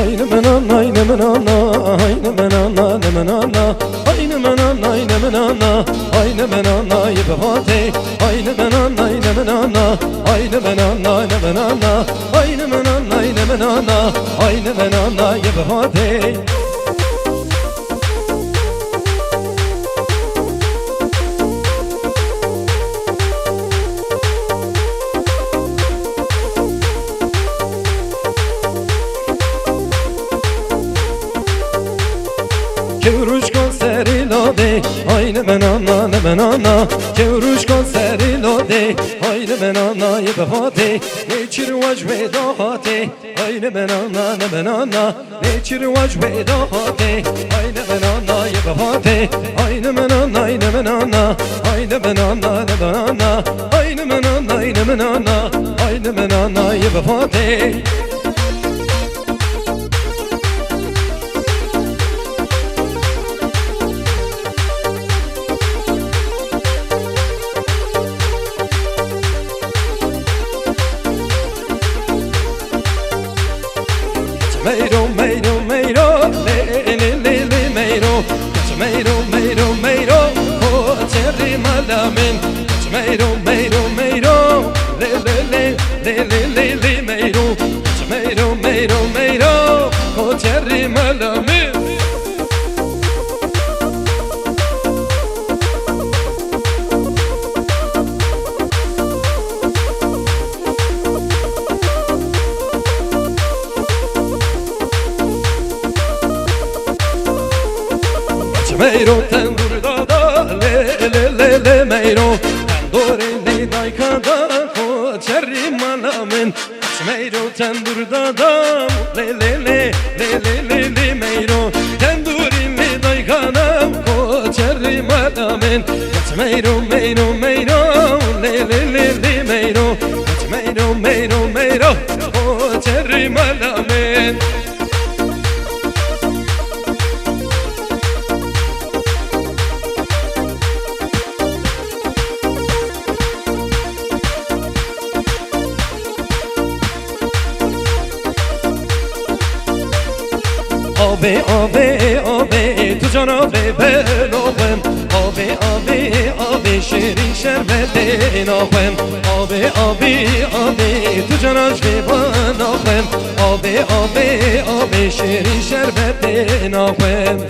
Aynı menana, aynı menana, aynı menana, aynı menana, aynı menana, aynı menana, aynı menana, yebate. Aynı menana, aynı menana, aynı menana, aynı menana, aynı menana, aynı menana, aynı menana, yebate. Kevruş konseri lode, aynı menana ne menana. Kevruş konseri lode, aynı menana ye befate. Neçir vacbe dahate, aynı menana ne menana. Neçir vacbe dahate, aynı menana ye befate. Aynı menana, aynı menana, aynı menana ne menana. Aynı menana, aynı menana, aynı menana ye befate. Meiro, meiro, meiro, le le le le meiro. Meiro, meiro, meiro, oh terri malamin. Meiro, meiro, meiro, le le le le le le le meiro. Meiro, meiro, meiro, oh terri malamin. Meiro tendurda da le le le le meiro. Tendore le daykada ko cherri malamin. Meiro tendurda da le le le le le le le meiro. Tenduri le daykada ko cherri malamin. Meiro meiro meiro le le le le meiro. Meiro meiro meiro ko cherri malamin. Abi abi abi tu canabe ben oğlum. Abi abi abi şirin şerbetin oğlum. Abi abi abi tu canabe ben oğlum. Abi abi abi şirin şerbetin oğlum.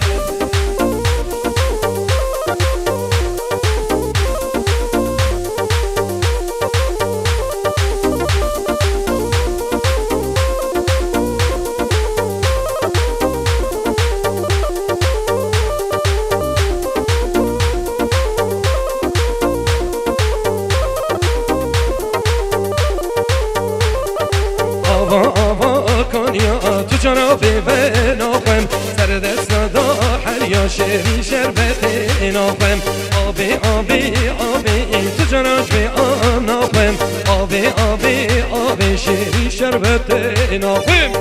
Tu canabe ben oğlum. Serdesna da her ya şeri şerbetin oğlum. Abi abi abi tu canabe an oğlum. Abi abi abi şeri şerbetin oğlum.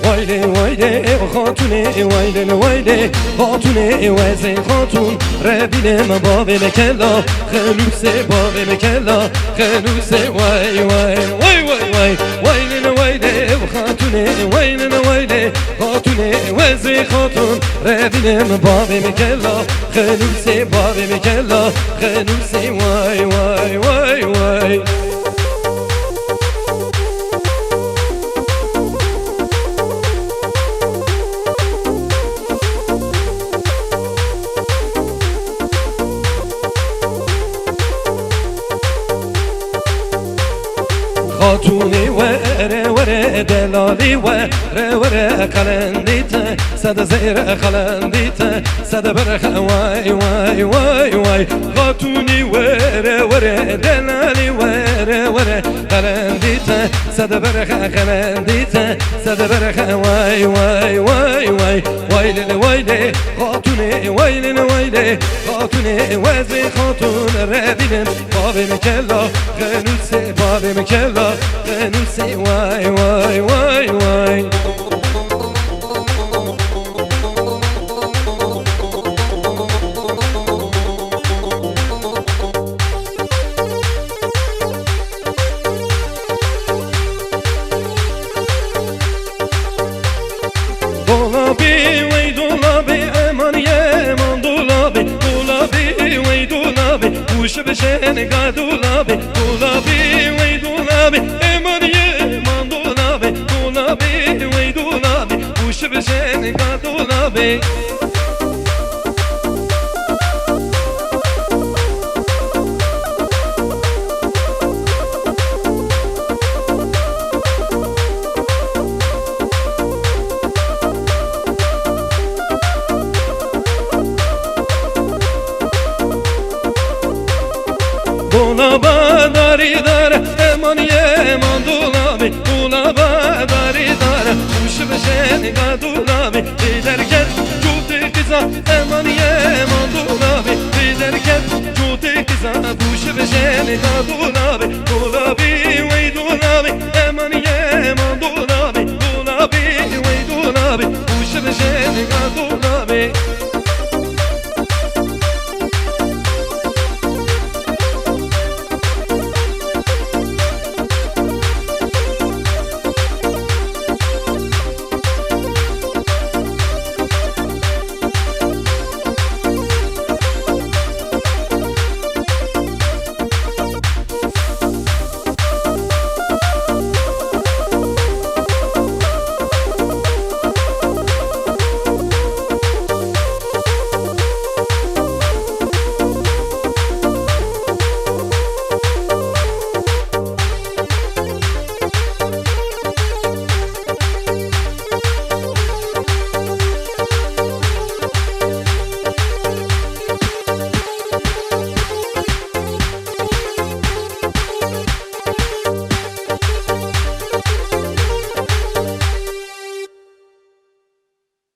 وایله وایله خاتونه وایله وایله خاتونه وزه خاتون ربینه ما بابه مکلا خلوصه بابه مکلا خلوصه وای وای وای وای وای وایله وایله خاتونه وایله وایله خاتونه وزه خاتون ربینه ما بابه مکلا خلوصه بابه مکلا خلوصه وای وای وای وای خاتوني وره وره دلالی وره قلندیت صد زیر قلندیت صد برخ وای وای وای وای خاتونی وره دلالی وره قلندیت صد برخ قلندیت صد برخ وای وای وای وای وایل وایل خاتونی وایل وایل خاتونی وزی خاتون ردیدم بابم کلا غنوسی بابم کلا غنوسی وای وای وای وای دولابی وی دولابی امان یمان دولابی دولابی وی دولابی گوش بشه نگاه دولابی دولابی وی دولابی امان یمان دولابی دولابی وی دولابی گوش بشه نگاه دولابی Dolaba dari dara eman yeman dolabi Dolaba dari dara kuş beşeni ga dolabi Giderken cuti kıza eman yeman dolabi Giderken cuti kıza kuş beşeni ga dolabi